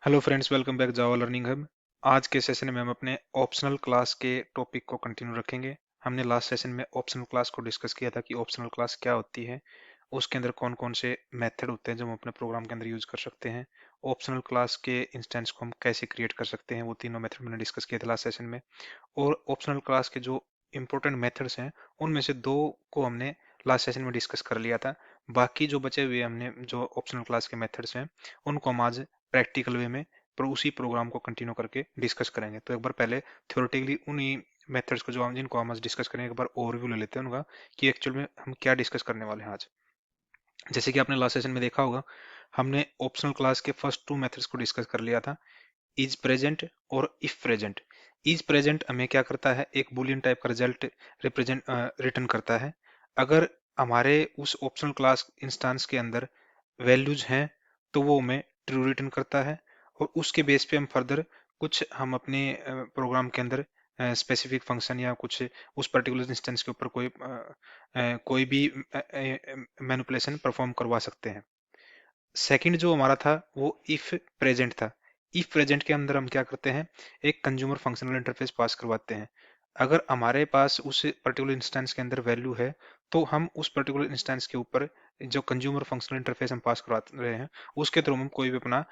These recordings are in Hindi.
हेलो फ्रेंड्स, वेलकम बैक जावा लर्निंग हब। आज के सेशन में हम अपने ऑप्शनल क्लास के टॉपिक को कंटिन्यू रखेंगे। हमने लास्ट सेशन में ऑप्शनल क्लास को डिस्कस किया था कि ऑप्शनल क्लास क्या होती है, उसके अंदर कौन कौन से मेथड होते हैं जो हम अपने प्रोग्राम के अंदर यूज कर सकते हैं, ऑप्शनल क्लास के इंस्टेंस को हम कैसे क्रिएट कर सकते हैं। वो तीनों मेथड मैंने डिस्कस किए थे लास्ट सेशन में। और ऑप्शनल क्लास के जो इंपॉर्टेंट मेथड्स हैं उनमें से दो को हमने लास्ट सेशन में डिस्कस कर लिया था। बाकी जो बचे हुए हमने जो ऑप्शनल क्लास के मेथड्स हैं उनको हम आज प्रैक्टिकल वे में उसी प्रोग्राम को कंटिन्यू करके डिस्कस करेंगे। तो एक बार पहले थ्योरेटिकली उन्हीं मेथड्स को जो हम जिनको हम आज डिस्कस करेंगे एक बार ओवरव्यू ले लेते हैं उनका कि एक्चुअल में हम क्या डिस्कस करने वाले हैं आज। जैसे कि आपने लास्ट सेशन में देखा होगा, हमने ऑप्शनल क्लास के फर्स्ट टू मेथड्स को डिस्कस कर लिया था, इज प्रेजेंट और इफ प्रेजेंट। इज प्रेजेंट हमें क्या करता है, एक बुलियन टाइप का रिजल्ट रिप्रेजेंट रिटर्न करता है। अगर हमारे उस ऑप्शनल क्लास इंस्टेंस के अंदर वैल्यूज हैं तो वो हमें ट्रू रिटर्न करता है, और उसके बेस पे हम फर्दर कुछ हम अपने प्रोग्राम के अंदर स्पेसिफिक फंक्शन या कुछ उस पर्टिकुलर इंस्टेंस के ऊपर कोई भी मैनिपुलेशन परफॉर्म करवा सकते हैं। सेकंड जो हमारा था वो इफ प्रेजेंट था। इफ प्रेजेंट के अंदर हम क्या करते हैं, एक कंज्यूमर फंक्शनल इंटरफेस पास करवाते हैं। अगर हमारे पास उस पर्टिकुलर इंस्टेंस के अंदर वैल्यू है तो हम उस पर्टिकुलर इंस्टेंस के ऊपर जो कंज्यूमर फंक्शनल इंटरफेस हम पास करवा रहे हैं उसके थ्रू हम कोई भी अपना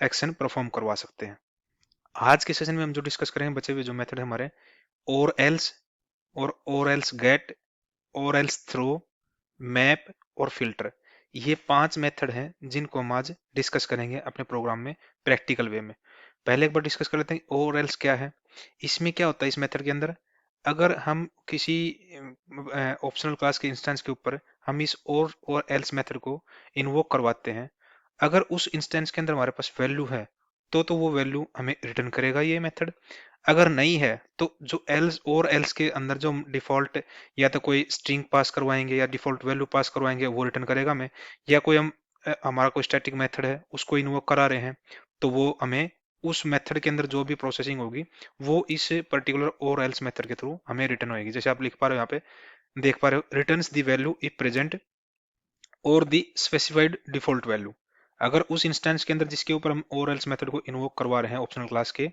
एक्शन परफॉर्म करवा सकते हैं। आज के सेशन में हम जो डिस्कस करेंगे बचे हुए जो मेथड है हमारे, और एल्स और एल्स गेट, और एल्स थ्रो, मैप और फिल्टर। ये 5 मेथड हैं जिनको हम आज डिस्कस करेंगे अपने प्रोग्राम में प्रैक्टिकल वे में। पहले एक बार डिस्कस कर लेते हैं और एल्स क्या है। इसमें क्या होता है, इस मेथड के अंदर अगर हम किसी ऑप्शनल क्लास के इंस्टेंस के ऊपर हम इस और एल्स मेथड को इन्वोक करवाते हैं, अगर उस इंस्टेंस के अंदर हमारे पास वैल्यू है तो वो वैल्यू हमें रिटर्न करेगा ये मेथड। अगर नहीं है तो जो एल्स और एल्स के अंदर जो हम डिफॉल्ट या तो कोई स्ट्रिंग पास करवाएंगे या डिफॉल्ट वैल्यू पास करवाएंगे वो रिटर्न करेगा हमें। या कोई हम हमारा कोई स्टैटिक मेथड है उसको इन्वोक करा रहे हैं तो वो हमें उस मेथड के अंदर जो भी प्रोसेसिंग होगी वो इस पर्टिकुलर और एल्स मेथड के थ्रू हमें रिटर्न होगी। जैसे आप लिख पा रहे हो यहाँ पे, देख पा रहे हो, returns the value if present और दी स्पेसिफाइड डिफॉल्ट वैल्यू। अगर उस इंस्टेंस के अंदर जिसके ऊपर हम और एल्स मेथड को इन्वोक करवा रहे हैं ऑप्शनल क्लास के,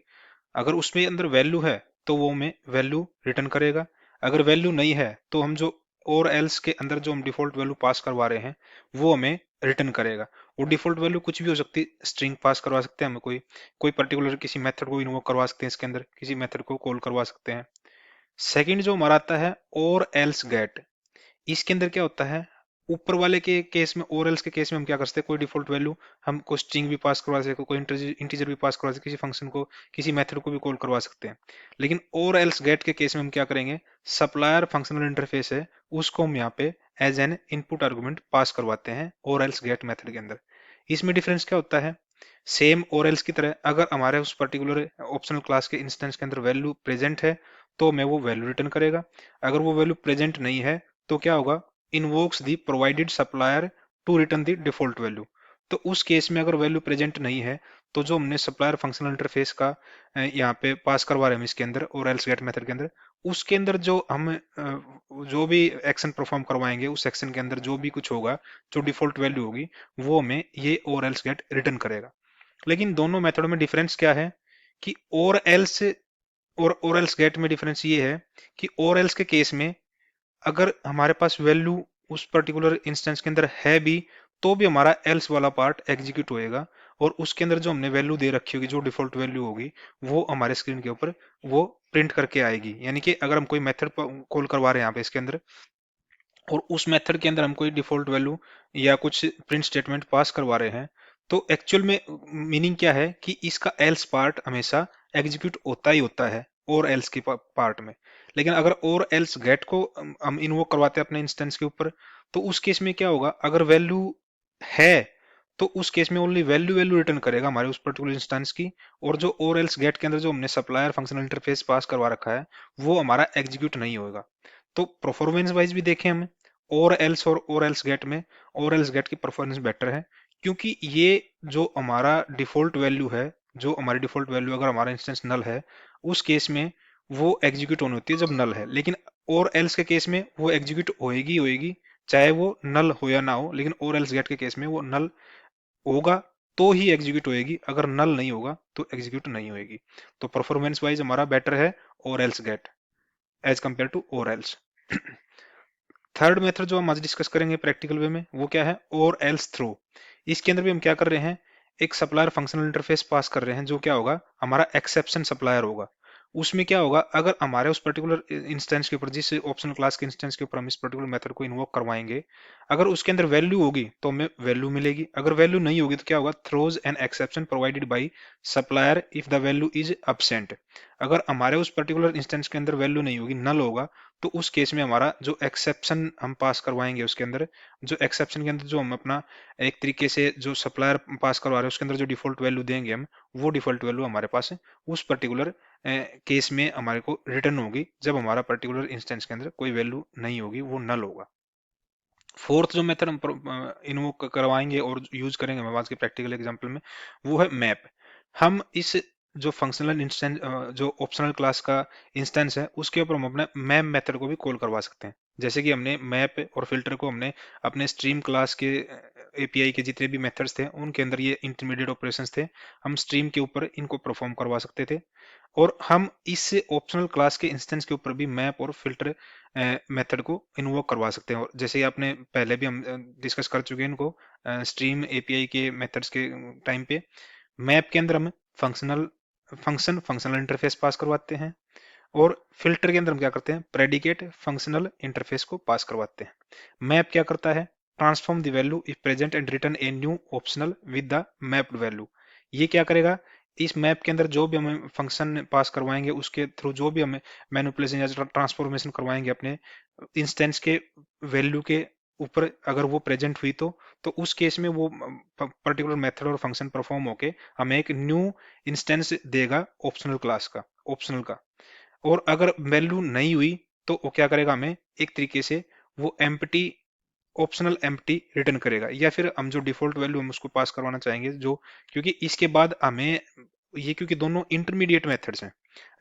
अगर उसमें अंदर वैल्यू है तो वो हमें वैल्यू रिटर्न करेगा। अगर वैल्यू नहीं है तो हम जो और एल्स के अंदर जो हम डिफॉल्ट वैल्यू पास करवा रहे हैं वो हमें रिटर्न करेगा। वो डिफॉल्ट वैल्यू कुछ भी हो सकती है, स्ट्रिंग पास करवा सकते हैं हमें, कोई कोई पर्टिकुलर किसी मेथड को इन्वोक करवा सकते हैं, इसके अंदर किसी मेथड को कॉल करवा सकते हैं। सेकंड जो हमारा आता है और एल्स गेट, इसके अंदर क्या होता है, ऊपर वाले के केस में और एल्स के केस में हम क्या कर सकते हैं, कोई डिफॉल्ट वैल्यू हम को स्ट्रिंग भी पास करवा सकते हैं, कोई इंटीजर भी पास करवा सकते हैं, किसी फंक्शन को किसी मेथड को भी कॉल करवा सकते हैं। लेकिन और एल्स गेट के केस में हम क्या करेंगे, सप्लायर फंक्शनल इंटरफेस है उसको हम यहाँ पे एज एन इनपुट आर्गुमेंट पास करवाते हैं और एल्स गेट मेथड के अंदर। इसमें डिफरेंस क्या होता है, सेम और एल्स की तरह अगर हमारे उस पर्टिकुलर ऑप्शनल क्लास के इंस्टेंस के अंदर वैल्यू प्रेजेंट है तो मैं वो वैल्यू रिटर्न करेगा। अगर वो वैल्यू प्रेजेंट नहीं है तो क्या होगा, invokes the provided supplier to return the default value. तो उस केस में अगर वैल्यू प्रेजेंट नहीं है तो जो हमने सप्लायर फंक्शनल इंटरफेस का यहाँ पे पास करवा रहे हैं हम इसके अंदर और एल्स गेट मेथड के अंदर, उसके अंदर जो हम जो भी एक्शन परफॉर्म करवाएंगे उस एक्शन के अंदर जो भी कुछ होगा, जो डिफॉल्ट वैल्यू होगी वो हमें ये और एल्स गेट रिटर्न करेगा। लेकिन दोनों मेथडों में डिफरेंस क्या है कि और एल्स गेट में डिफरेंस ये है कि और एल्स के केस में अगर हमारे पास वैल्यू उस पर्टिकुलर इंस्टेंस के अंदर है भी तो भी हमारा एल्स वाला पार्ट एग्जीक्यूट होएगा, और उसके अंदर जो हमने वैल्यू दे रखी होगी जो डिफॉल्ट वैल्यू होगी वो हमारे स्क्रीन के ऊपर वो प्रिंट करके आएगी। यानी कि अगर हम कोई मेथड कॉल करवा रहे हैं यहाँ पे इसके अंदर और उस मेथड के अंदर हम कोई डिफॉल्ट वैल्यू या कुछ प्रिंट स्टेटमेंट पास करवा रहे हैं तो एक्चुअल में मीनिंग क्या है कि इसका एल्स पार्ट हमेशा एग्जीक्यूट होता ही होता है और एल्स की पार्ट में। लेकिन अगर और एल्स गेट को हम इन्वोक करवाते हैं अपने इंस्टेंस के ऊपर तो उस केस में क्या होगा, अगर वैल्यू है तो उस केस में ओनली वैल्यू वैल्यू रिटर्न करेगा हमारे उस पर्टिकुलर इंस्टेंस की, और जो और एल्स गेट के अंदर जो हमने सप्लायर फंक्शनल इंटरफेस पास करवा रखा है वो हमारा एग्जीक्यूट नहीं होगा। तो परफॉर्मेंस वाइज भी देखें हम, और एल्स गेट में और एल्स गेट की परफॉर्मेंस बेटर है, क्योंकि ये जो हमारा डिफॉल्ट वैल्यू है, जो हमारी डिफॉल्ट वैल्यू अगर हमारा इंस्टेंस नल है उस केस में वो एग्जीक्यूट होनी होती है जब नल है। लेकिन और एल्स के केस में वो एग्जीक्यूट होएगी होएगी चाहे वो नल हो या ना हो, लेकिन और एल्स गेट के केस में वो नल होगा तो ही एग्जीक्यूट होएगी, अगर नल नहीं होगा तो एग्जीक्यूट नहीं होएगी। तो परफॉर्मेंस वाइज हमारा बेटर है और else get as compare to और एल्स। थर्ड मेथड जो हम आज डिस्कस करेंगे प्रैक्टिकल वे में, वो क्या है, और एल्स थ्रो। इसके अंदर भी हम क्या कर रहे हैं, एक सप्लायर फंक्शनल इंटरफेस पास कर रहे हैं, जो क्या होगा, हमारा एक्सेप्शन सप्लायर होगा। उसमें क्या होगा, अगर हमारे उस पर्टिकुलर इंस्टेंस के ऊपर, जिस ऑप्शनल क्लास के इंस्टेंस के ऊपर हम इस पर्टिकुलर मेथड को इन्वोक करवाएंगे, अगर उसके अंदर वैल्यू होगी तो हमें वैल्यू मिलेगी, अगर वैल्यू नहीं होगी तो क्या होगा, throws an exception provided by supplier if the value is absent. अगर हमारे उस पर्टिकुलर इंस्टेंस के अंदर वैल्यू नहीं होगी, नल होगा, तो उस केस में हमारा जो एक्सेप्शन हम पास करवाएंगे, उसके अंदर जो एक्सेप्शन के अंदर जो हम अपना एक तरीके से जो सप्लायर पास करवा रहे हैं, उसके अंदर जो डिफॉल्ट वैल्यू देंगे हम, वो डिफॉल्ट वैल्यू हमारे पास उस पर्टिकुलर केस में हमारे को रिटर्न होगी, जब हमारा पर्टिकुलर इंस्टेंस के अंदर कोई वैल्यू नहीं होगी, वो नल होगा। फोर्थ जो मेथड हम इन्वोक करवाएंगे और यूज करेंगे हम आज के प्रैक्टिकल एग्जांपल में, वो है मैप। हम इस जो फंक्शनल इंस्टेंस, जो ऑप्शनल क्लास का इंस्टेंस है, उसके ऊपर हम अपने मैप मेथड को भी कॉल करवा सकते हैं। जैसे कि हमने मैप और फिल्टर को हमने अपने स्ट्रीम क्लास के एपीआई के जितने भी मेथड्स थे, उनके अंदर ये इंटरमीडिएट ऑपरेशंस थे, हम स्ट्रीम के ऊपर इनको परफॉर्म करवा सकते थे। और हम इस ऑप्शनल क्लास के इंस्टेंस के ऊपर भी मैप और फिल्टर मेथड को इन्वोक करवा सकते हैं। और जैसे आपने पहले भी हम डिस्कस कर चुके हैं इनको स्ट्रीम एपीआई के मेथड्स के टाइम पे, मैप के अंदर हम फंक्शनल इंटरफेस पास करवाते हैं, और फिल्टर के अंदर हम क्या करते हैं, प्रेडिकेट फंक्शनल इंटरफेस को पास करवाते हैं। मैप क्या करता है, transform the value if present and return a new optional with the mapped value. ये क्या करेगा, इस मैप के अंदर जो भी हमें फंक्शन पास करवाएंगे, उसके थ्रू जो भी हमें मैनिपुलेशन या ट्रांसफॉर्मेशन करवाएंगे अपने इंस्टेंस के वैल्यू के ऊपर, अगर वो प्रेजेंट हुई तो उस केस में वो पर्टिकुलर मेथड और फंक्शन परफॉर्म होके हमें एक न्यू इंस्टेंस देगा ऑप्शनल क्लास का, ऑप्शनल का। और अगर वैल्यू नहीं हुई तो वो क्या करेगा, हमें एक तरीके से वो एम्प्टी, ऑप्शनल एम्प्टी रिटर्न करेगा, या फिर हम जो डिफॉल्ट वैल्यू हम उसको पास करवाना चाहेंगे, जो क्योंकि इसके बाद हमें ये, क्योंकि दोनों इंटरमीडिएट मेथड्स हैं,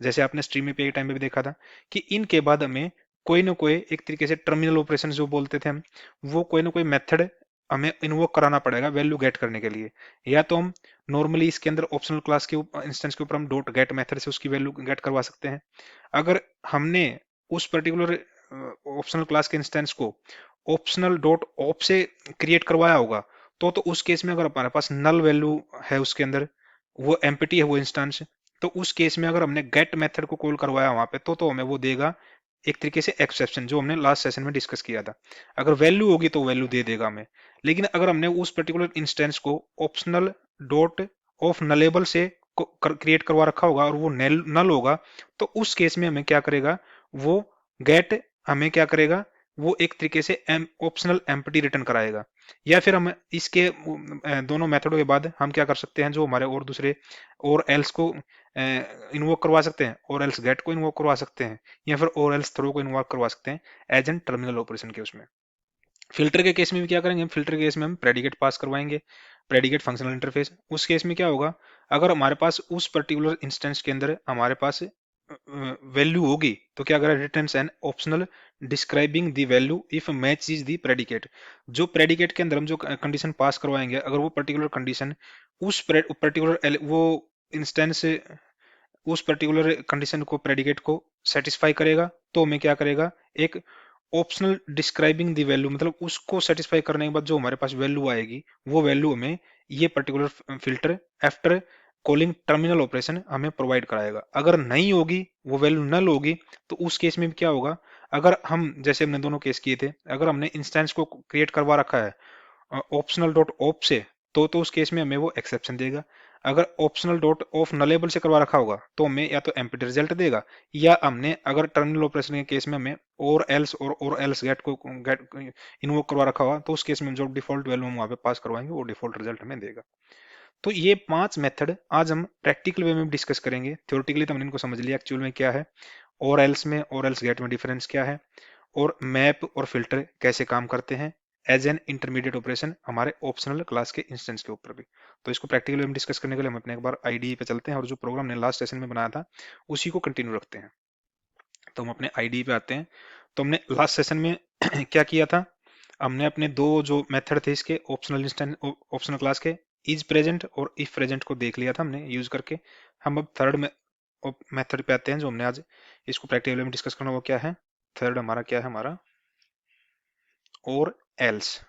जैसे आपने स्ट्रीम एपीआई टाइम में भी देखा था कि इनके बाद हमें कोई ना कोई एक तरीके से टर्मिनल ऑपरेशन जो बोलते थे हम, वो कोई ना कोई मेथड हमें इन्वोक कराना पड़ेगा वैल्यू गेट करने के लिए। या तो हम नॉर्मली इसके अंदर ऑप्शनल क्लास के इंस्टेंस के ऊपर हम डॉट गेट मेथड से उसकी वैल्यू गेट करवा सकते हैं। अगर हमने उस पर्टिकुलर ऑप्शनल क्लास के इंस्टेंस को ऑप्शनल डॉट ऑप से क्रिएट करवाया होगा, तो उस केस में अगर हमारे पास नल वैल्यू है उसके अंदर, वो एम्प्टी है वो इंस्टेंस, तो उस केस में अगर हमने गेट मेथड को कॉल करवाया वहां पे, तो हमें वो देगा एक तरीके से एक्सेप्शन, जो हमने लास्ट सेशन में डिस्कस किया था। अगर वैल्यू होगी तो वैल्यू दे देगा हमें। लेकिन अगर हमने उस पर्टिकुलर इंस्टेंस को ऑप्शनल डॉट ऑफ नलेबल से क्रिएट करवा रखा होगा और वो नल होगा, तो उस केस में हमें क्या करेगा, वो गेट हमें क्या करेगा, वो एक तरीके से ऑप्शनल एम्प्टी रिटर्न कराएगा। या फिर हम इसके दोनों मेथडों के बाद हम क्या कर सकते हैं, जो हमारे और दूसरे और एल्स को इन्वोक करवा सकते हैं, और एल्स गेट को इन्वोक करवा सकते हैं, या फिर और एल्स थ्रो को इन्वोक करवा सकते हैं एज एन टर्मिनल ऑपरेशन के उसमें। फिल्टर के केस में भी क्या करेंगे, फिल्टर के केस में हम प्रेडिकेट पास करवाएंगे, प्रेडिकेट फंक्शनल इंटरफेस। उस केस में क्या होगा, अगर हमारे पास उस पर्टिकुलर इंस्टेंस के अंदर हमारे पास वैल्यू होगी, तो क्या करेगा, returns an optional describing the value if match is the predicate. जो प्रेडिकेट के अंदर हम जो कंडीशन पास करवाएंगे, अगर वो पर्टिकुलर कंडीशन उस पर्टिकुलर वो इंस्टेंस उस पर्टिकुलर कंडीशन को, प्रेडिकेट को सेटिस्फाई करेगा, तो हमें क्या करेगा, एक ऑप्शनल डिस्क्राइबिंग द वैल्यू, मतलब उसको सेटिस्फाई करने के बाद जो हमारे पास वैल्यू आएगी, वो वैल्यू हमें ये particular filter after calling terminal operation हमें प्रोवाइड कराएगा। अगर नहीं होगी, वो वैल्यू नल होगी, तो उस केस में क्या होगा, अगर हम, जैसे हमने दोनों केस किए थे, अगर हमने इंस्टेंस को क्रिएट करवा रखा है ऑप्शनल डॉट ऑप से, तो उस केस में हमें वो एक्सेप्शन देगा। अगर ऑप्शनल डॉट ऑफ नलेबल से करवा रखा होगा, तो हमें या तो एम्प्टी रिजल्ट देगा, या हमने अगर टर्मिनल ऑपरेशन के केस में हमें और एल्स गेट को गेट इन्वोक करवा रखा होगा, तो उस केस में जो डिफॉल्ट वैल्यू हम वहां पे पास करवाएंगे, वो डिफॉल्ट रिजल्ट हमें देगा। तो ये 5 मेथड आज हम प्रैक्टिकल वे में डिस्कस करेंगे। थ्योरेटिकली तो हमने इनको समझ लिया एक्चुअल में क्या है, और एल्स में और एल्स गेट में डिफरेंस क्या है, और मैप और फिल्टर कैसे काम करते हैं एज एन इंटरमीडिएट ऑपरेशन हमारे ऑप्शनल क्लास के इंस्टेंस के ऊपर भी। तो इसको प्रैक्टिकली हम डिस्कस करने के लिए हम अपने एक बार आईडीई पे चलते हैं, और जो प्रोग्राम ने लास्ट सेशन में बनाया था उसी को कंटिन्यू रखते हैं। तो हम अपने आईडीई पे आते हैं। तो हमने लास्ट सेशन में क्या किया था, हमने अपने दो जो मेथड थे इसके ऑप्शनल इंस्टेंस, ऑप्शनल क्लास के, इज प्रेजेंट और इफ प्रेजेंट को देख लिया था हमने यूज करके। हम अब थर्ड में मेथड पे आते हैं जो हमने आज इसको प्रैक्टिकली में डिस्कस करना। वो क्या है? थर्ड हमारा क्या है? हमारा और एल्स।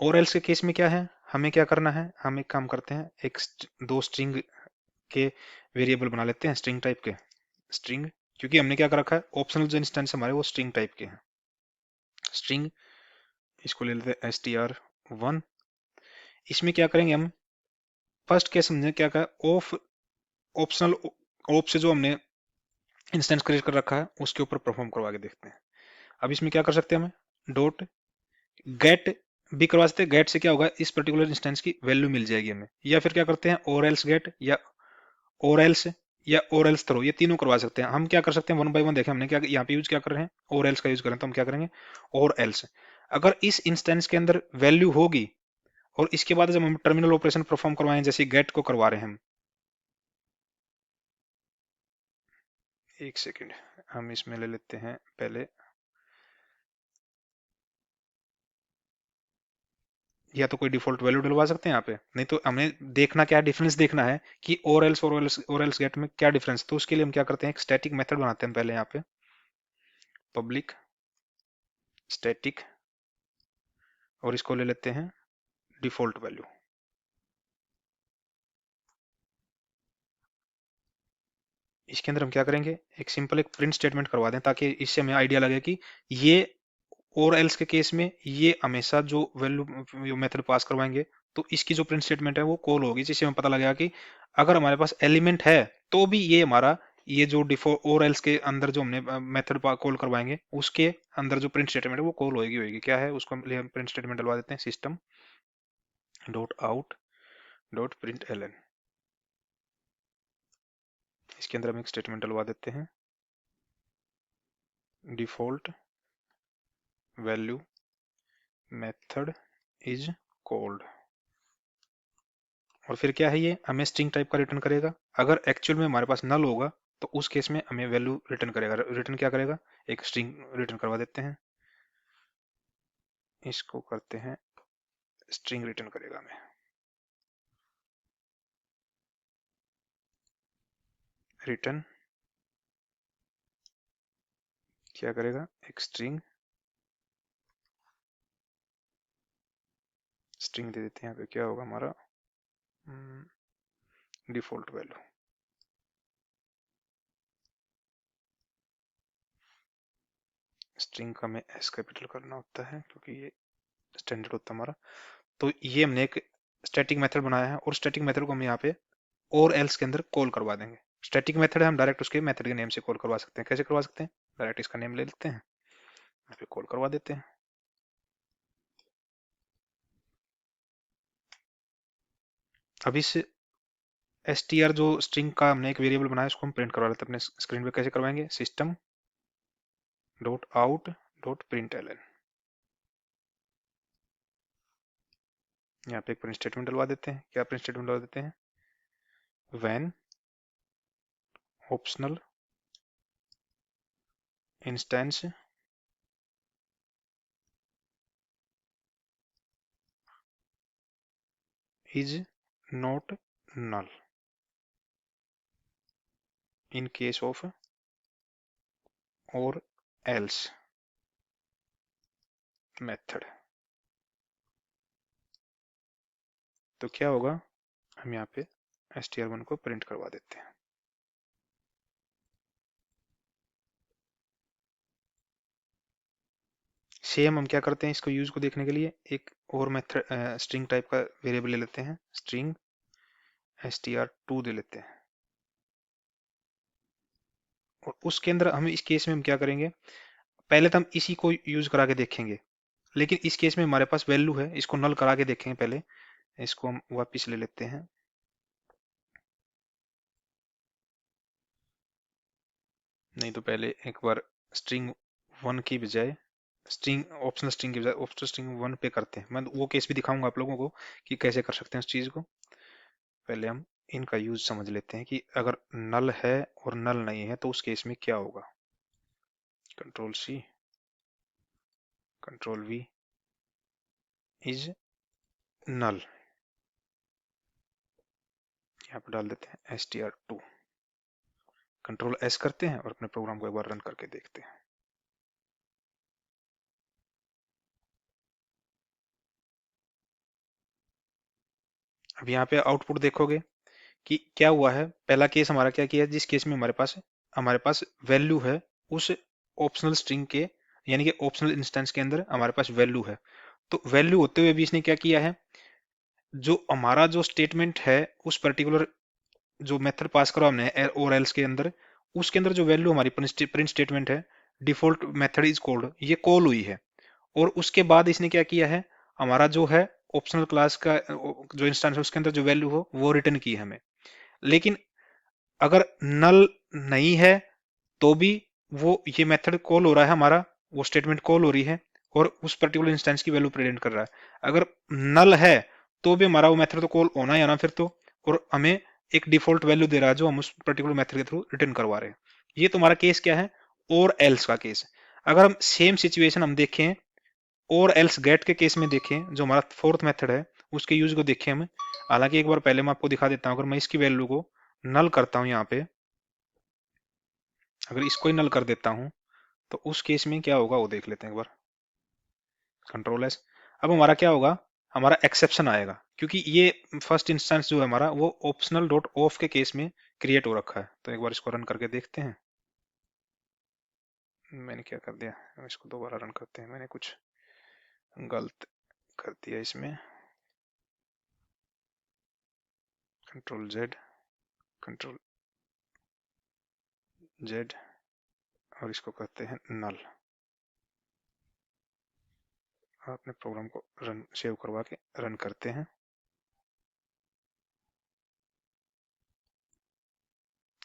और एल्स के केस में क्या है, हमें क्या करना है? हम एक काम करते हैं, दो स्ट्रिंग के वेरिएबल बना लेते हैं, स्ट्रिंग टाइप के। स्ट्रिंग, क्योंकि हमने क्या कर रखा है, ऑप्शनल जो इंस्टेंस हमारे वो स्ट्रिंग टाइप के हैं। स्ट्रिंग, इसको ले लेते हैं str1। इसमें क्या करेंगे हम, फर्स्ट केस हमने क्या कहा, ऑफ ऑप्शनल ऑप से जो हमने इंस्टेंस क्रिएट कर रखा है उसके ऊपर परफॉर्म करवा के देखते हैं। अब इसमें क्या कर सकते हैं, हमें डॉट गेट भी करवा सकते हैं। गेट से क्या होगा, इस पर्टिकुलर इंस्टेंस की वैल्यू मिल जाएगी हमें। या फिर क्या करते हैं, और एल्स गेट या और एल्स थ्रो, ये तीनों करवा सकते हैं। हम क्या कर सकते हैं, वन बाय वन देखें हमने क्या यहाँ पे यूज क्या कर रहे हैं, और एल्स का यूज करें तो हम क्या करेंगे, और एल्स। अगर इस इंस्टेंस के अंदर वैल्यू होगी और इसके बाद जब हम टर्मिनल ऑपरेशन परफॉर्म करवाएं, जैसे गेट को करवा रहे हैं हम, एक सेकेंड, हम इसमें ले लेते हैं पहले, या तो कोई डिफॉल्ट वैल्यू डलवा सकते हैं यहाँ पे, नहीं तो हमें देखना क्या है, डिफरेंस देखना है कि और एल्स गेट में क्या डिफरेंस। तो उसके लिए हम क्या करते हैं, एक स्टैटिक मेथड बनाते हैं पहले यहाँ पे, पब्लिक स्टैटिक, और इसको ले लेते हैं डिफॉल्ट वैल्यू। इसके अंदर हम क्या करेंगे, एक सिंपल एक प्रिंट स्टेटमेंट करवा दें, ताकि इससे हमें आइडिया लगे कि ये और एल्स के केस में ये हमेशा जो वैल्यू मेथड पास करवाएंगे तो इसकी जो प्रिंट स्टेटमेंट है वो कॉल होगी, जिससे हमें पता लगेगा कि अगर हमारे पास एलिमेंट है तो भी ये हमारा, ये जो डिफॉल्ट और एल्स के अंदर जो हमने मेथड कॉल करवाएंगे उसके अंदर जो प्रिंट स्टेटमेंट है वो कॉल होगी होगी। क्या है उसको हम प्रिंट स्टेटमेंट डलवा देते हैं, system dot out dot print L. इसके अंदर हम एक स्टेटमेंट डलवा देते हैं, default value method is called. और फिर क्या है, ये हमें स्ट्रिंग टाइप का रिटर्न करेगा। अगर एक्चुअल में हमारे पास नल होगा तो उस केस में हमें वैल्यू रिटर्न करेगा। रिटर्न क्या करेगा, एक स्ट्रिंग रिटर्न करवा देते हैं, इसको करते हैं स्ट्रिंग रिटर्न करेगा हमें। रिटर्न क्या करेगा, एक स्ट्रिंग स्ट्रिंग दे देते हैं। यहाँ पे क्या होगा हमारा, डिफॉल्ट वैल्यू। स्ट्रिंग का हमें एस कैपिटल करना होता है क्योंकि ये स्टैंडर्ड होता है हमारा। तो ये हमने एक स्टैटिक मेथड बनाया है, और स्टैटिक मेथड को हम यहाँ पे और एल्स के अंदर कॉल करवा देंगे। स्टैटिक मेथड है, हम डायरेक्ट उसके मेथड के नेम से कॉल करवा सकते हैं। कैसे करवा सकते हैं, डायरेक्ट इसका नेम ले लेते हैं, यहाँ पे कॉल करवा देते हैं। अब इस str जो स्ट्रिंग का हमने एक वेरिएबल बनाया उसको हम प्रिंट करवा लेते हैं अपने स्क्रीन पे। कैसे करवाएंगे, system dot out dot print L N. यहाँ पे एक प्रिंट स्टेटमेंट डलवा देते हैं। क्या प्रिंट स्टेटमेंट डलवा देते हैं, when optional instance is not null in case of or else method। तो क्या होगा, हम यहाँ पे str1 को प्रिंट करवा देते हैं। सेम हम क्या करते हैं, इसको यूज को देखने के लिए एक और मेथड स्ट्रिंग टाइप का वेरिएबल ले लेते हैं, स्ट्रिंग str2 दे लेते हैं। और उसके अंदर हम इस केस में हम क्या करेंगे, पहले तो हम इसी को यूज करा के देखेंगे, लेकिन इस केस में हमारे पास वैल्यू है, इसको नल करा के देखेंगे पहले। इसको हम वापिस ले लेते हैं, नहीं तो पहले एक बार स्ट्रिंग वन की बजाय स्ट्रिंग ऑप्शनल स्ट्रिंग की बजाय ऑप्शनल स्ट्रिंग वन पे करते हैं। मैं वो केस भी दिखाऊंगा आप लोगों को कि कैसे कर सकते हैं उस चीज को। पहले हम इनका यूज समझ लेते हैं कि अगर नल है और नल नहीं है तो उस केस में क्या होगा। Control C, control V, is null, यहाँ पे डाल देते हैं str2, कंट्रोल एस करते हैं और अपने प्रोग्राम को एक बार रन करके देखते हैं। अब यहाँ पे आउटपुट देखोगे कि क्या हुआ है। पहला केस हमारा क्या किया, जिस केस में हमारे पास वैल्यू है उस ऑप्शनल स्ट्रिंग के, यानी कि ऑप्शनल इंस्टेंस के अंदर हमारे पास वैल्यू है। तो वैल्यू होते हुए भी इसने क्या किया है, जो हमारा जो स्टेटमेंट है उस पर्टिकुलर जो मेथड पास करो हमने और एल्स के अंदर, उसके अंदर जो वैल्यू हमारी प्रिंट स्टेटमेंट है, डिफॉल्ट मेथड इज कॉल्ड, ये कॉल हुई है। और उसके बाद इसने क्या किया है, हमारा जो है ऑप्शनल क्लास का जो इंस्टेंस है उसके अंदर जो वैल्यू हो वो रिटर्न की है हमें। लेकिन अगर नल नहीं है तो भी वो ये मेथड कॉल हो रहा है हमारा, वो स्टेटमेंट कॉल हो रही है और उस पर्टिकुलर इंस्टेंस की वैल्यू प्रेजेंट कर रहा है। अगर नल है तो भी हमारा वो मेथड तो कॉल होना है ना फिर तो, और हमें एक डिफॉल्ट वैल्यू दे रहा है जो हम उस पर्टिकुलर मेथड के थ्रू रिटर्न करवा रहे हैं। ये तुम्हारा केस क्या है, और एल्स का केस। अगर हम सेम सिचुएशन हम देखें और एल्स गेट के केस में देखें, जो हमारा फोर्थ मेथड है उसके यूज को देखें हम। हालांकि एक बार पहले मैं आपको दिखा देता हूं, अगर मैं इसकी वैल्यू को नल करता हूं यहाँ पे, अगर इसको ही नल कर देता हूं तो उस केस में क्या होगा वो देख लेते हैं एक बार। Control S. अब हमारा क्या होगा, हमारा एक्सेप्शन आएगा, क्योंकि ये फर्स्ट इंस्टेंस जो है हमारा वो ऑप्शनल डॉट ऑफ के केस में क्रिएट हो रखा है। तो एक बार इसको रन करके देखते हैं। मैंने क्या कर दिया, इसको दोबारा रन करते हैं, मैंने कुछ गलत कर दिया इसमें। कंट्रोल जेड, कंट्रोल जेड, और इसको कहते हैं नल। अपने प्रोग्राम को रन सेव करवा के रन करते हैं।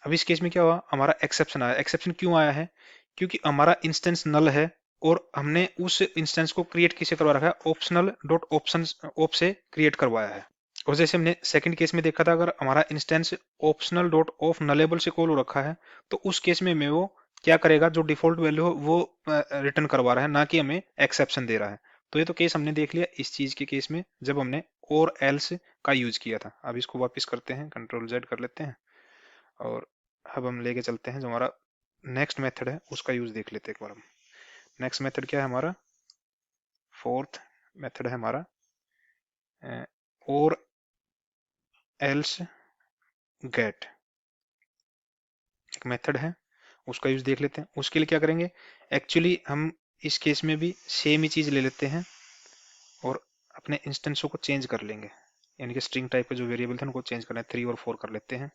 अब इस केस में क्या हुआ, हमारा एक्सेप्शन आया। एक्सेप्शन क्यों आया है, क्योंकि हमारा इंस्टेंस नल है और हमने उस इंस्टेंस को क्रिएट किसे करवा रखा है, ऑप्शनल डॉट ऑप्शन ऑप से क्रिएट करवाया है। और जैसे हमने सेकंड केस में देखा था, अगर हमारा instance optional dot of nullable से कॉल हो रखा है तो उस केस में वो क्या करेगा, जो डिफॉल्ट वैल्यू हो वो रिटर्न करवा रहा है, ना कि हमें एक्सेप्शन दे रहा है। तो ये तो केस हमने देख लिया इस चीज के केस में जब हमने और एल्स का यूज किया था। अब इसको वापस करते हैं, कंट्रोल जेड कर लेते हैं और अब हम लेके चलते हैं जो हमारा नेक्स्ट मेथड है उसका यूज देख लेते हैं एक बार हम। नेक्स्ट मेथड क्या है हमारा, फोर्थ मेथड है हमारा और एल्स गेट, एक मेथड है, उसका यूज देख लेते हैं। उसके लिए क्या करेंगे, एक्चुअली हम इस केस में भी सेम ही चीज ले लेते हैं और अपने इंस्टेंसों को चेंज कर लेंगे, यानी कि स्ट्रिंग टाइप के जो वेरिएबल थे उनको चेंज करना है। 3 और 4 कर लेते हैं।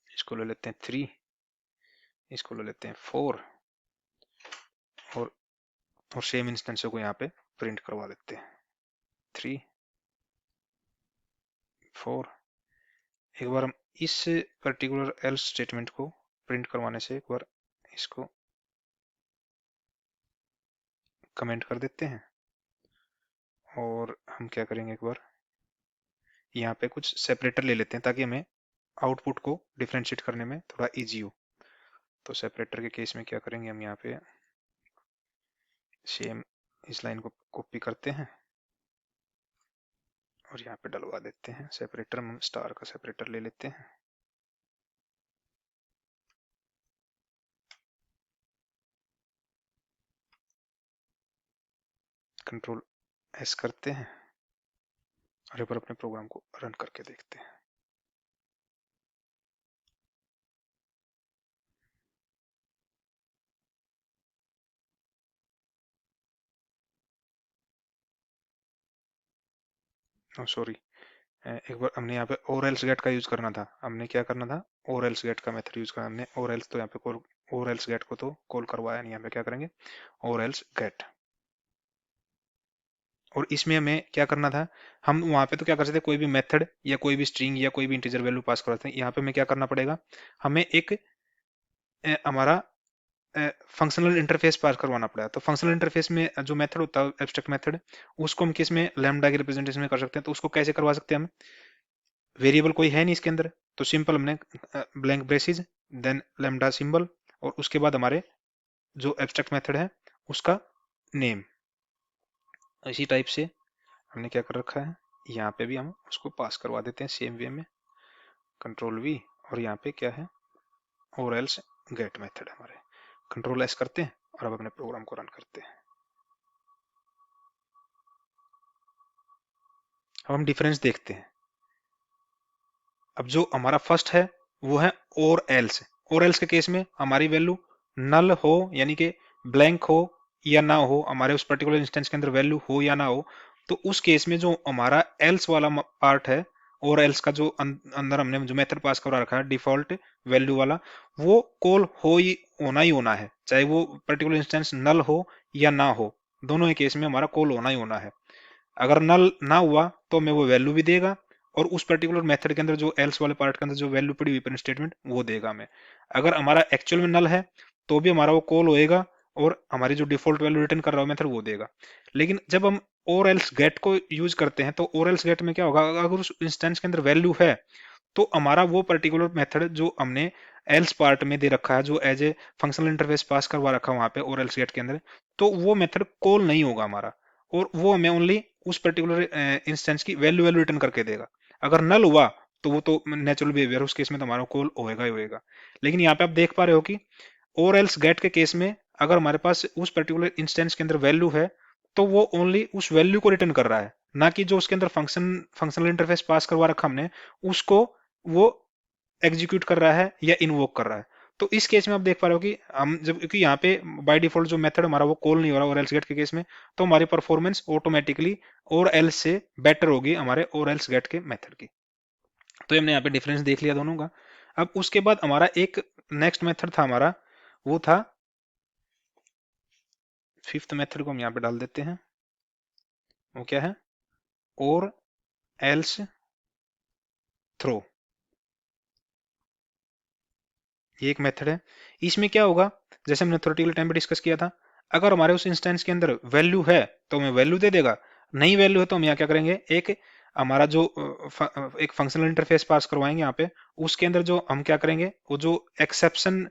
इसको ले लेते हैं 3, इसको ले लेते हैं 4 और सेम इंस्टेंसों को यहाँ पे प्रिंट करवा देते हैं 3 4। एक बार हम इस पर्टिकुलर एल्स स्टेटमेंट को प्रिंट करवाने से एक बार इसको कमेंट कर देते हैं और हम क्या करेंगे, एक बार यहाँ पे कुछ सेपरेटर ले लेते हैं ताकि हमें आउटपुट को डिफ्रेंशिएट करने में थोड़ा इजी हो। तो सेपरेटर के केस में क्या करेंगे, हम यहाँ पे सेम इस लाइन को कॉपी करते हैं और यहाँ पे डलवा देते हैं सेपरेटर। हम स्टार का सेपरेटर ले लेते हैं, कंट्रोल एस करते हैं और एक बार अपने प्रोग्राम को रन करके देखते हैं। सॉरी, एक बार हमने यहाँ पे और एल्स गेट का यूज करना था। हमने क्या करना था, और एल्स गेट का मेथड यूज करना। हमने और एल्स तो यहाँ पे कॉल, और एल्स गेट को तो कॉल करवाया नहीं, यहाँ पे क्या करेंगे और एल्स गेट। और इसमें हमें क्या करना था, हम वहां पे तो क्या कर सकते, कोई भी मेथड या कोई भी स्ट्रिंग या कोई भी इंटीजर वैल्यू पास कर सकते हैं। यहाँ पे हमें क्या करना पड़ेगा, हमें एक हमारा फंक्शनल इंटरफेस पास करवाना पड़ेगा। तो फंक्शनल इंटरफेस में जो मेथड होता है एब्स्ट्रैक्ट मेथड, उसको हम किस में लैम्डा के रिप्रेजेंटेशन में कर सकते हैं। तो उसको कैसे करवा सकते हैं हम, वेरिएबल कोई है नहीं इसके अंदर, तो सिंपल हमने ब्लैंक ब्रेसिज देन लैम्डा सिंबल और उसके बाद हमारे जो एब्स्ट्रैक्ट मेथड है उसका नेम, इसी टाइप से हमने क्या कर रखा है, यहाँ पे भी हम उसको पास करवा देते हैं सेम वे में, कंट्रोल वी, और यहाँ पे क्या है, और एल्स गेट मेथड हमारे। कंट्रोल एस करते हैं और अब अपने प्रोग्राम को रन करते हैं। अब हम डिफरेंस देखते हैं। अब जो हमारा फर्स्ट है वो है और एल्स के केस में हमारी वैल्यू नल हो, यानी कि ब्लैंक हो या ना हो, हमारे उस पर्टिकुलर इंस्टेंस के अंदर वैल्यू हो या ना हो, तो उस केस में जो हमारा एल्स वाला पार्ट है, और एल्स का जो अंदर हमने जो मेथड पास करवा रखा है डिफॉल्ट वैल्यू वाला, वो कॉल ही होना है, चाहे वो पर्टिकुलर इंस्टेंस नल हो या ना हो, दोनों ही केस में हमारा कॉल होना ही होना है। अगर नल ना हुआ तो हमें वो वैल्यू भी देगा, और उस पर्टिकुलर मेथड के अंदर जो एल्स वाले पार्ट के अंदर जो वैल्यू पड़ी हुई प्रिंट स्टेटमेंट वो देगा हमें। अगर हमारा एक्चुअल में नल है तो भी हमारा वो कॉल होएगा, और हमारी जो डिफॉल्ट वैल्यू रिटर्न कर रहा है मेथड वो देगा। लेकिन जब हम और एल्स गेट को यूज करते हैं, तो और एल्स गेट में क्या होगा, अगर उस इंस्टेंस के अंदर वैल्यू है तो हमारा वो पर्टिकुलर मेथड जो हमने एल्स पार्ट में दे रखा है, जो एज ए फंक्शनल इंटरफेस पास करवा रखा है वहां पे और एल्स गेट के अंदर, तो वो मेथड कॉल नहीं होगा हमारा, और वो हमें ओनली उस पर्टिकुलर इंस्टेंस की वैल्यू वैल्यू रिटर्न करके देगा। अगर नल हुआ तो वो तो नेचुरल बिहेवियर, उस केस में तो हमारा कॉल होएगा ही होएगा। लेकिन यहाँ पे आप देख पा रहे हो कि और एल्स गेट के केस में अगर हमारे पास उस पर्टिकुलर इंस्टेंस के अंदर वैल्यू है, तो वो ओनली उस वैल्यू को रिटर्न कर रहा है, ना कि जो उसके अंदर फंक्शनल इंटरफेस पास करवा रखा हमने उसको वो एग्जीक्यूट कर रहा है या इन्वोक कर रहा है। तो इस केस में आप देख पा रहे हो कि हम जब, क्योंकि यहाँ पे बाय डिफॉल्ट जो मेथड हमारा वो कॉल नहीं हो रहा और एल्स गेट के केस में, तो हमारी परफॉर्मेंस ऑटोमेटिकली और एल्स से बेटर होगी हमारे और एल्स गेट के मेथड की। तो हमने यहाँ पे डिफरेंस देख लिया दोनों का। अब उसके बाद हमारा एक नेक्स्ट मेथड था हमारा, वो था फिफ्थ मेथड को हम यहाँ पे डाल देते हैं। वो क्या है, और एल्स थ्रो, ये एक मेथड है। इसमें क्या होगा, जैसे हमने थ्योरेटिकल टाइम पे डिस्कस किया था, अगर हमारे उस इंस्टेंस के अंदर वैल्यू है तो हमें वैल्यू दे देगा, नहीं वैल्यू है तो हम यहाँ क्या करेंगे, एक हमारा जो एक फंक्शनल इंटरफेस पास करवाएंगे यहाँ पे, उसके अंदर जो हम क्या करेंगे, वो जो एक्सेप्शन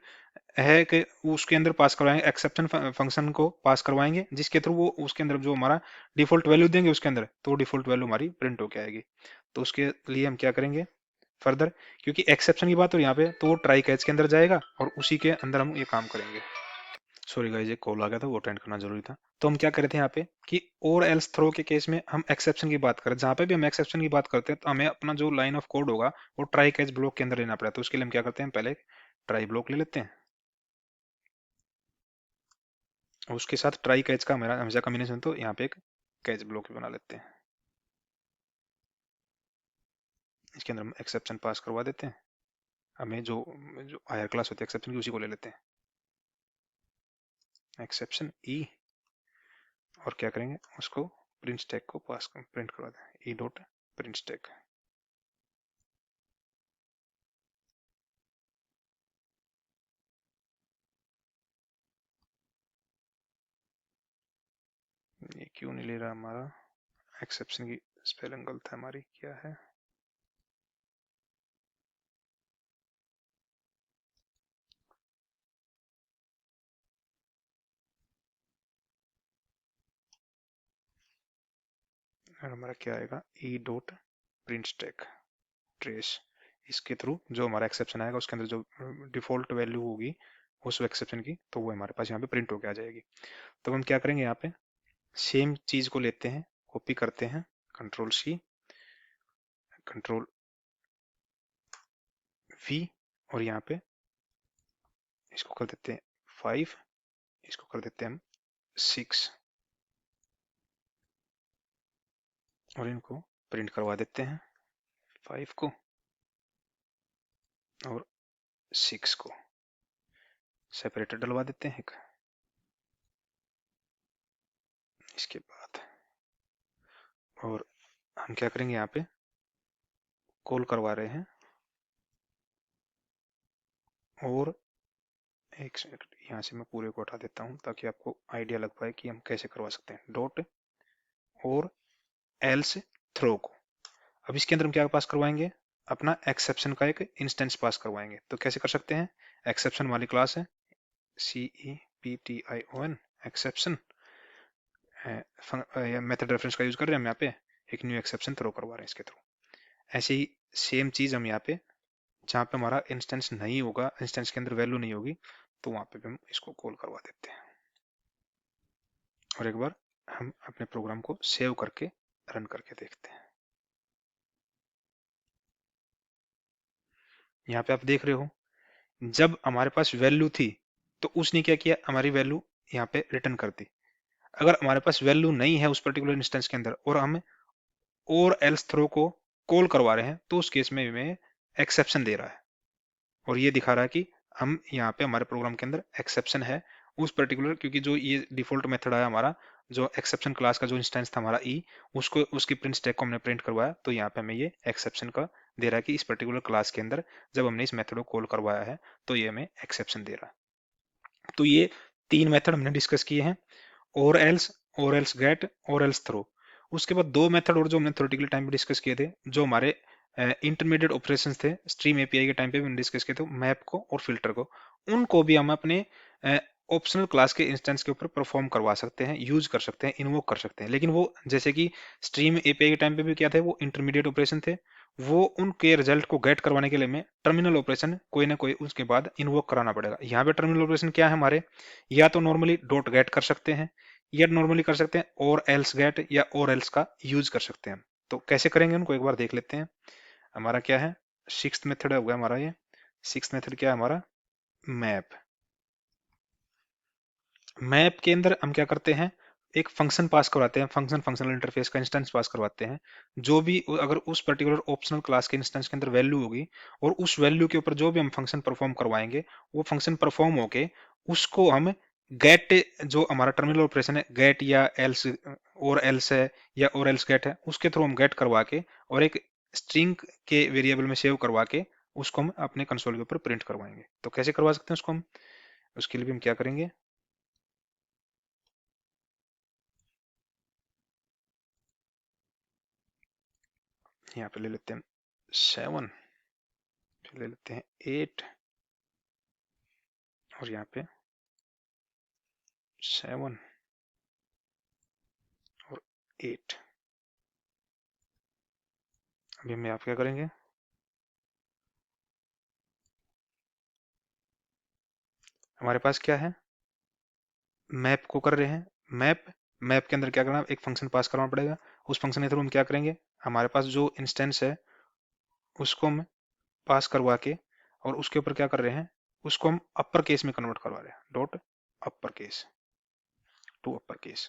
है कि उसके अंदर पास करवाएंगे, एक्सेप्शन फंक्शन को पास करवाएंगे, जिसके थ्रू वो उसके अंदर जो हमारा डिफॉल्ट वैल्यू देंगे उसके अंदर, तो डिफॉल्ट वैल्यू हमारी प्रिंट होके आएगी। तो उसके लिए हम क्या करेंगे फर्दर, क्योंकि एक्सेप्शन की बात हो रही है यहाँ पे, तो वो ट्राई कैच के अंदर जाएगा और उसी के अंदर हम ये काम करेंगे। सॉरी गाइस, एक कॉल आ गया था, वो अटेंड करना जरूरी था। तो हम क्या करे थे यहाँ पे कि और एल्स थ्रो के केस में हम एक्सेप्शन की बात करें, जहां पे भी हम एक्सेप्शन की बात करते हैं तो हमें अपना जो लाइन ऑफ कोड होगा वो ट्राई कैच ब्लॉक के अंदर लेना पड़ता है। तो उसके लिए हम क्या करते हैं, पहले ट्राई ब्लॉक ले लेते हैं, और उसके साथ ट्राई कैच का हमारा हमेशा कॉम्बिनेशन, तो यहाँ पे एक कैच ब्लॉक भी बना लेते हैं। इसके अंदर हम एक्सेप्शन पास करवा देते हैं, हमें जो जो हायर क्लास होती है एक्सेप्शन की, उसी को ले लेते हैं, एक्सेप्शन ई, और क्या करेंगे, उसको प्रिंट स्टैक को पास प्रिंट करवा दें, ई डॉट प्रिंट स्टैक। ये क्यों नहीं ले रहा हमारा, एक्सेप्शन की स्पेलिंग गलत है हमारी, क्या है, और हमारा क्या आएगा, E dot print stack trace. इसके थ्रू जो हमारा एक्सेप्शन आएगा उसके अंदर जो डिफॉल्ट वैल्यू होगी उस एक्सेप्शन की, तो वो हमारे पास यहाँ पे प्रिंट होके आ जाएगी। तो हम क्या करेंगे, यहाँ पे सेम चीज को लेते हैं, कॉपी करते हैं, कंट्रोल सी, कंट्रोल वी, और यहाँ पे इसको कर देते हैं 5, इसको कर देते हैं हम 6, और इनको प्रिंट करवा देते हैं 5 को और 6 को सेपरेटर डलवा देते हैं एक। इसके बाद और हम क्या करेंगे, यहाँ पे कॉल करवा रहे हैं, और एक सेकंड यहाँ से मैं पूरे को हटा देता हूँ ताकि आपको आइडिया लग पाए कि हम कैसे करवा सकते हैं, डॉट और एल्स थ्रो को। अब इसके अंदर हम क्या पास करवाएंगे, अपना एक्सेप्शन का एक इंस्टेंस पास करवाएंगे। तो कैसे कर सकते हैं, एक्सेप्शन वाली क्लास है CEPTION एक्सेप्शन, मेथड रेफरेंस का यूज कर रहे हैं हम यहाँ पे, एक न्यू एक्सेप्शन थ्रो करवा रहे हैं इसके थ्रू। ऐसे ही सेम चीज हम यहाँ पे, जहाँ पे हमारा इंस्टेंस नहीं होगा, इंस्टेंस के अंदर वैल्यू नहीं होगी, तो वहां पे भी हम इसको कॉल करवा देते हैं। और एक बार हम अपने प्रोग्राम को सेव करके रन करके देखते हैं। यहाँ पे आप देख रहे हो, जब हमारे पास वैल्यू थी तो उसने क्या किया, हमारी वैल्यू यहाँ पे रिटर्न कर दी। अगर हमारे पास वैल्यू नहीं है उस पर्टिकुलर इंस्टेंस के अंदर और हम और एल्स थ्रो को कॉल करवा रहे हैं, तो उस केस में हमें एक्सेप्शन दे रहा है और ये दिखा रहा है कि हम यहाँ पे हमारे प्रोग्राम के अंदर एक्सेप्शन है उस पर्टिकुलर, क्योंकि जो ये डिफॉल्ट मेथड आया हमारा, जो एक्सेप्शन क्लास का जो इंस्टेंस था हमारा ई, उसको उसकी प्रिंट स्टैक को हमने प्रिंट करवाया, तो यहाँ पे हमें ये एक्सेप्शन का दे रहा है कि इस पर्टिकुलर क्लास के अंदर जब हमने इस मेथड को कॉल करवाया है तो ये हमें एक्सेप्शन दे रहा है। तो ये 3 मेथड हमने डिस्कस किए हैं, और एल्स गेट, और एल्स थ्रो। उसके बाद 2 मेथड और जो हमने थ्योरेटिकल टाइम पे डिस्कस किए थे, जो हमारे इंटरमीडिएट ऑपरेशंस थे स्ट्रीम एपीआई के टाइम पे भी हमने डिस्कस किए थे, मैप को और फिल्टर को, उनको भी हम अपने ऑप्शनल क्लास के इंस्टेंस के ऊपर परफॉर्म करवा सकते हैं, यूज कर सकते हैं, इन्वोक कर सकते हैं। लेकिन वो जैसे कि स्ट्रीम एपीआई के टाइम पे भी क्या थे, वो इंटरमीडिएट ऑपरेशन थे, वो उनके रिजल्ट को गेट करवाने के लिए हमें टर्मिनल ऑपरेशन कोई ना कोई उसके बाद इन्वोक कराना पड़ेगा। यहाँ पे टर्मिनल ऑपरेशन क्या है हमारे, या तो नॉर्मली डॉट गेट कर सकते हैं, या नॉर्मली कर सकते हैं और एल्स गेट या और एल्स का यूज कर सकते हैं। तो कैसे करेंगे उनको एक बार देख लेते हैं। हमारा क्या है, सिक्स्थ मेथड हो गया हमारा, ये सिक्स्थ मेथड क्या है हमारा, मैप। मैप के अंदर हम क्या करते हैं, एक फंक्शन पास करवाते हैं, फंक्शनल इंटरफेस का इंस्टेंस पास करवाते हैं। जो भी अगर उस पर्टिकुलर ऑप्शनल क्लास के इंस्टेंस के अंदर वैल्यू होगी और उस वैल्यू के ऊपर जो भी हम फंक्शन परफॉर्म करवाएंगे, वो फंक्शन परफॉर्म होके उसको हम गेट, जो हमारा टर्मिनल ऑपरेशन है गेट या एल्स, और एल्स है या और एल्स गेट है, उसके थ्रू हम गेट करवा के और एक स्ट्रिंग के वेरिएबल में सेव करवा के उसको हम अपने कंसोल के ऊपर प्रिंट करवाएंगे। तो कैसे करवा सकते हैं उसको हम, उसके लिए भी हम क्या करेंगे, यहाँ पे ले लेते हैं 7, फिर ले लेते हैं 8, और यहाँ पे 7 और 8। अभी हम यहाँ पे क्या करेंगे, हमारे पास क्या है, मैप को कर रहे हैं। मैप, मैप के अंदर क्या करना, एक फंक्शन पास करना पड़ेगा। उस फंक्शन के थ्रू हम क्या करेंगे, हमारे पास जो इंस्टेंस है उसको हम पास करवा के और उसके ऊपर क्या कर रहे हैं, उसको हम अपर केस में कन्वर्ट करवा रहे हैं, dot upper case to upper case,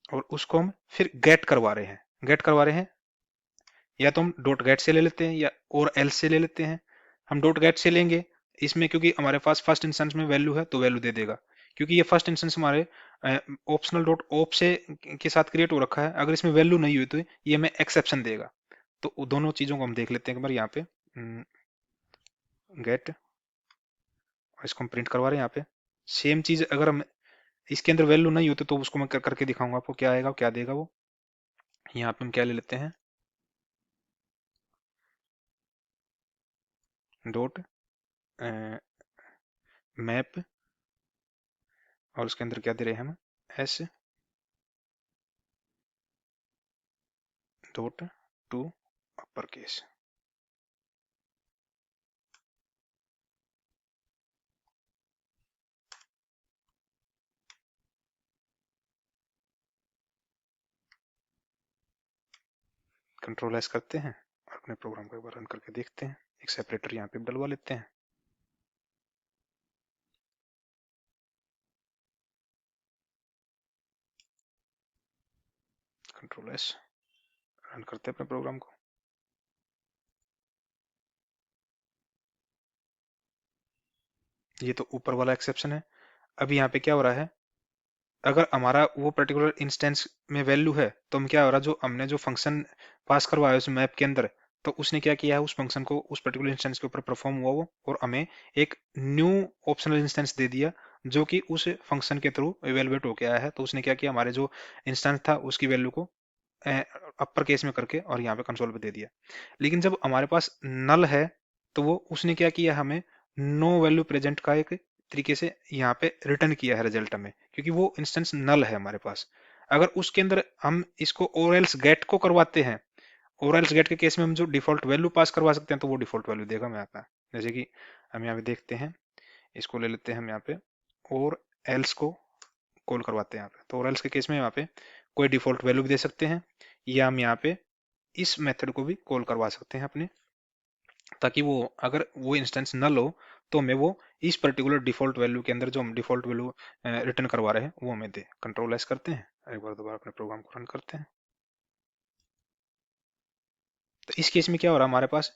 और उसको हम फिर गेट करवा रहे हैं, गेट करवा रहे हैं। या तो हम डॉट गेट से ले लेते हैं या और एल्स से ले लेते हैं। हम डॉट गेट से लेंगे इसमें, क्योंकि हमारे पास फर्स्ट इंस्टेंस में वैल्यू है तो वैल्यू दे देगा, क्योंकि ये फर्स्ट इंस्टेंस हमारे ऑप्शनल डॉट ऑप से के साथ क्रिएट हो रखा है। अगर इसमें वैल्यू नहीं हुई तो ये हमें एक्सेप्शन देगा। तो दोनों चीजों को हम देख लेते हैं एक बार, यहाँ पे गेट, और इसको हम प्रिंट करवा रहे हैं यहाँ पे। सेम चीज अगर हम इसके अंदर वैल्यू नहीं होती तो उसको मैं करके दिखाऊंगा आपको क्या आएगा, क्या देगा वो। यहाँ पे हम क्या ले लेते हैं, डॉट मैप, और उसके अंदर क्या दे रहे हैं हम, S dot to upper case. Control S करते हैं और अपने प्रोग्राम को एक बार रन करके देखते हैं। एक सेपरेटर यहाँ पे डलवा लेते हैं। कंट्रोल एस, रन करते हैं अपने प्रोग्राम को। ये तो ऊपर वाला एक्सेप्शन है। अभी यहाँ पे क्या हो रहा है, अगर हमारा वो पर्टिकुलर इंस्टेंस में वैल्यू है तो हम क्या हो रहा है, जो हमने जो फंक्शन पास करवाया उस मैप के अंदर, तो उसने क्या किया है, उस फंक्शन को उस पर्टिकुलर इंस्टेंस के ऊपर परफॉर्म हुआ वो, और हमें एक न्यू ऑप्शनल इंस्टेंस दे दिया जो कि उस फंक्शन के थ्रू इवेलुएट होके आया है। तो उसने क्या किया, हमारे जो इंस्टेंस था उसकी वैल्यू को अपर केस में करके और यहाँ पे कंसोल पे दे दिया। लेकिन जब हमारे पास नल है तो वो उसने क्या किया, हमें नो वैल्यू प्रेजेंट का एक तरीके से यहाँ पे रिटर्न किया है रिजल्ट में, क्योंकि वो इंस्टेंस नल है हमारे पास। अगर उसके अंदर हम इसको और एल्स गेट को करवाते हैं, और एल्स गेट के केस में हम जो डिफॉल्ट वैल्यू पास करवा सकते हैं तो वो डिफॉल्ट वैल्यू देगा मैं यहाँ पे। जैसे कि हम यहाँ पे देखते हैं, इसको ले लेते हैं हम यहाँ पे, और एल्स को कॉल करवाते हैं यहाँ पे, तो और एल्स के केस में यहाँ पे कोई डिफॉल्ट वैल्यू भी दे सकते हैं, या हम यहाँ पे इस मेथड को भी कॉल करवा सकते हैं अपने, ताकि वो अगर वो इंस्टेंस नल हो तो हमें वो इस पर्टिकुलर डिफॉल्ट वैल्यू के अंदर जो हम डिफॉल्ट वैल्यू रिटर्न करवा रहे हैं वो हमें दे। कंट्रोल एस करते हैं, एक बार दोबारा अपने प्रोग्राम को रन करते हैं। तो इस केस में क्या हो रहा है, हमारे पास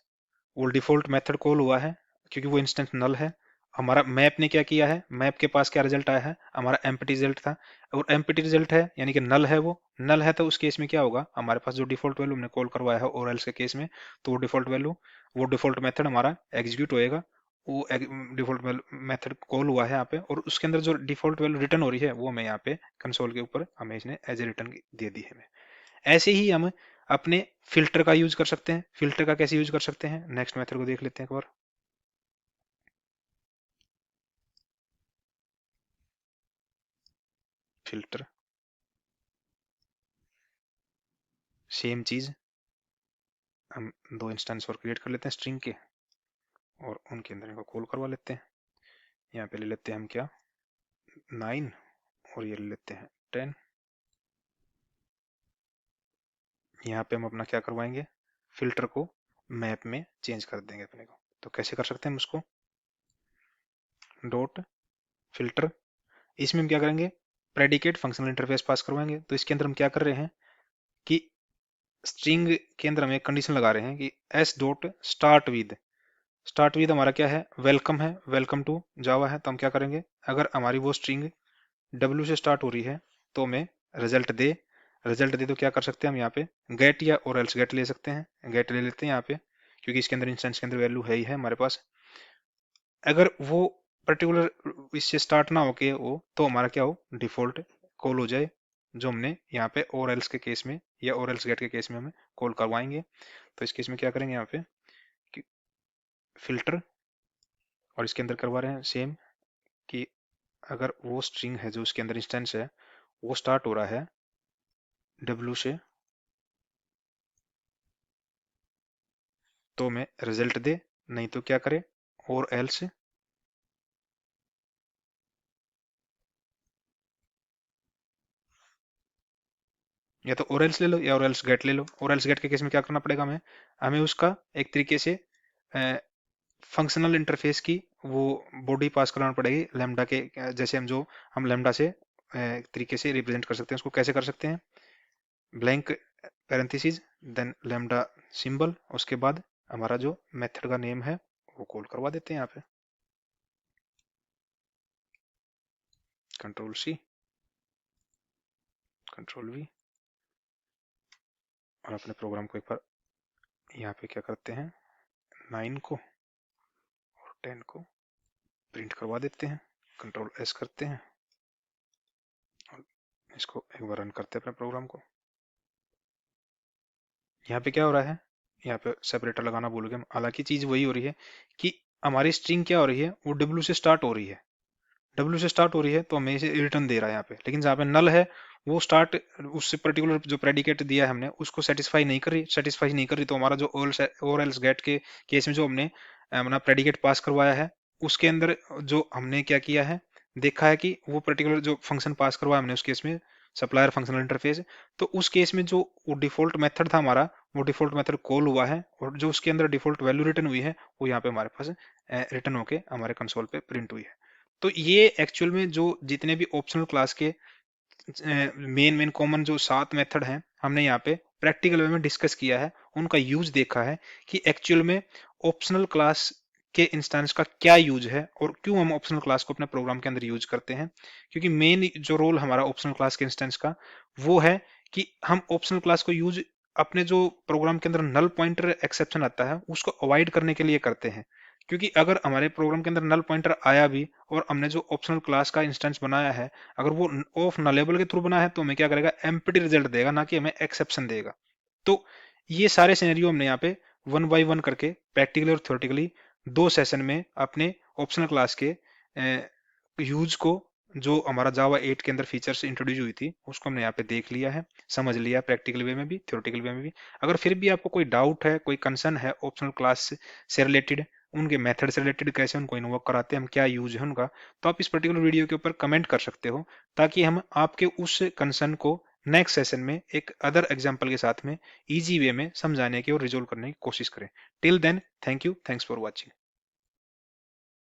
वो डिफॉल्ट मेथड कॉल हुआ है क्योंकि वो इंस्टेंस नल है। हमारा मैप ने क्या किया है, मैप के पास क्या रिजल्ट आया है, हमारा एम्प्टी रिजल्ट था, और एम्प्टी रिजल्ट है यानी कि नल है, वो नल है, तो उस केस में क्या होगा, हमारे पास जो डिफॉल्ट वैल्यू हमने कॉल करवाया है और एल्स के केस में, तो वो डिफॉल्ट वैल्यू, वो डिफॉल्ट मेथड हमारा एग्जीक्यूट होएगा। वो डिफॉल्ट मेथड कॉल हुआ है यहाँ पे, और उसके अंदर जो डिफॉल्ट वैल्यू रिटर्न हो रही है वो हमें यहाँ पे कंसोल के ऊपर हमें इसने एज ए रिटर्न दे दी है हमें। ऐसे ही हम अपने फिल्टर का यूज कर सकते हैं। फिल्टर का कैसे यूज कर सकते हैं, नेक्स्ट मेथड को देख लेते हैं एक बार। फिल्टर, सेम चीज, हम दो इंस्टेंस और क्रिएट कर लेते हैं स्ट्रिंग के, और उनके अंदर इनको कॉल करवा लेते हैं। यहाँ पे ले लेते हैं हम क्या, 9, और ये ले लेते हैं 10। यहाँ पे हम अपना क्या करवाएंगे, फिल्टर को मैप में चेंज कर देंगे अपने को। तो कैसे कर सकते हैं हम उसको, डॉट फिल्टर, इसमें हम क्या करेंगे, प्रेडिकेट फंक्शनल इंटरफेस पास करवाएंगे। तो इसके अंदर हम क्या कर रहे हैं कि स्ट्रिंग के अंदर हम एक कंडीशन लगा रहे हैं कि एस डॉट स्टार्ट विद हमारा क्या है, वेलकम है, वेलकम टू जावा है। तो हम क्या करेंगे, अगर हमारी वो स्ट्रिंग डब्ल्यू से स्टार्ट हो रही है तो हमें रिजल्ट दे। रिजल्ट दे तो क्या कर सकते हैं हम यहाँ पे, गेट या और एल्स गेट ले सकते हैं, गेट ले लेते हैं यहाँ पे, क्योंकि इसके अंदर इंस्टेंस के अंदर वैल्यू है ही है हमारे पास। अगर वो पर्टिकुलर इससे स्टार्ट ना होके हो तो हमारा क्या हो, डिफॉल्ट कॉल हो जाए, जो हमने यहाँ पे और एल्स के केस में या और एल्स गेट के केस में हमें कॉल करवाएंगे। तो इस केस में क्या करेंगे यहाँ पे कि फिल्टर, और इसके अंदर करवा रहे हैं सेम, कि अगर वो स्ट्रिंग है जो उसके अंदर इंस्टेंस है वो स्टार्ट हो रहा है डब्ल्यू से, तो हमें रिजल्ट दे, नहीं तो क्या करे, और एल्स, या तो और एल्स ले लो या और एल्स गेट ले लो। और एल्स गेट के केस में क्या करना पड़ेगा हमें, हमें उसका एक तरीके से फंक्शनल इंटरफेस की वो बॉडी पास कराना पड़ेगी लैम्डा के, जैसे हम लैम्डा से एक तरीके से रिप्रेजेंट कर सकते हैं। उसको कैसे कर सकते हैं, blank parenthesis then lambda symbol, उसके बाद हमारा जो मेथड का नेम है वो कॉल करवा देते हैं यहाँ पे, कंट्रोल सी, कंट्रोल वी, और अपने प्रोग्राम को एक बार यहाँ पे क्या करते हैं, 9 को और 10 को प्रिंट करवा देते हैं, कंट्रोल एस करते हैं, और इसको एक बार रन करते हैं अपने प्रोग्राम को। यहाँ पे क्या हो रहा है, यहाँ पे सेपरेटर लगाना भूल गए हम। हालांकि चीज वही हो रही है कि हमारी स्ट्रिंग क्या हो रही है, वो डब्ल्यू से स्टार्ट हो रही है, डब्ल्यू से स्टार्ट हो रही है तो हमें इसे रिटर्न दे रहा है यहाँ पे, लेकिन जहाँ पे नल है वो स्टार्ट उससे पर्टिकुलर जो प्रेडिकेट दिया है हमने उसको सेटिस्फाई नहीं कर रही, तो हमारा जो और एल्स गेट के केस में जो हमने अपना प्रेडिकेट पास करवाया है उसके अंदर जो हमने क्या किया है, देखा है कि वो पर्टिकुलर जो फंक्शन पास करवाया हमने उस केस में सप्लायर फंक्शनल इंटरफेस, तो उस केस में जो वो डिफॉल्ट मेथड था हमारा, वो डिफॉल्ट मेथड कॉल हुआ है, और जो उसके अंदर डिफॉल्ट वैल्यू रिटर्न हुई है वो यहाँ पे हमारे पास रिटर्न होके हमारे कंसोल पे प्रिंट हुई है। तो ये एक्चुअल में जो जितने भी ऑप्शनल क्लास के मेन मेन कॉमन जो 7 मेथड हैं हमने यहाँ पे प्रैक्टिकल वे में डिस्कस किया है, उनका यूज देखा है कि एक्चुअल में ऑप्शनल क्लास के इंस्टेंस का क्या यूज है और क्यों हम ऑप्शनल क्लास को अपने प्रोग्राम के अंदर यूज करते हैं। क्योंकि मेन जो रोल हमारा ऑप्शनल क्लास के इंस्टेंस का वो है कि हम ऑप्शनल क्लास को यूज अपने जो प्रोग्राम के अंदर नल पॉइंटर एक्सेप्शन आता है उसको अवॉइड करने के लिए करते हैं। क्योंकि अगर हमारे प्रोग्राम के अंदर नल पॉइंटर आया भी और हमने जो ऑप्शनल क्लास का इंस्टेंस बनाया है अगर वो ऑफ नलेबल के थ्रू बना है तो हमें क्या करेगा, एम्प्टी रिजल्ट देगा, ना कि हमें एक्सेप्शन देगा। तो ये सारे सिनेरियो हमने यहाँ पे वन बाय वन करके प्रैक्टिकली और थ्योरेटिकली 2 सेशन में अपने ऑप्शनल क्लास के यूज को, जो हमारा जावा 8 के अंदर फीचर्स इंट्रोड्यूस हुई थी उसको हमने यहाँ पे देख लिया है, समझ लिया, प्रैक्टिकल वे में भी थ्योरेटिकल वे में भी। अगर फिर भी आपको कोई डाउट है, कोई कंसर्न है ऑप्शनल क्लास से रिलेटेड, उनके मेथड से रिलेटेड, कैसे उनको इन्वोक कराते हैं हम, क्या यूज है उनका, तो आप इस पर्टिकुलर वीडियो के ऊपर कमेंट कर सकते हो, ताकि हम आपके उस कंसर्न को नेक्स्ट सेशन में एक अदर एग्जाम्पल के साथ में इजी वे में समझाने की और रिजोल्व करने की कोशिश करें। Till then, thank you, thanks for watching.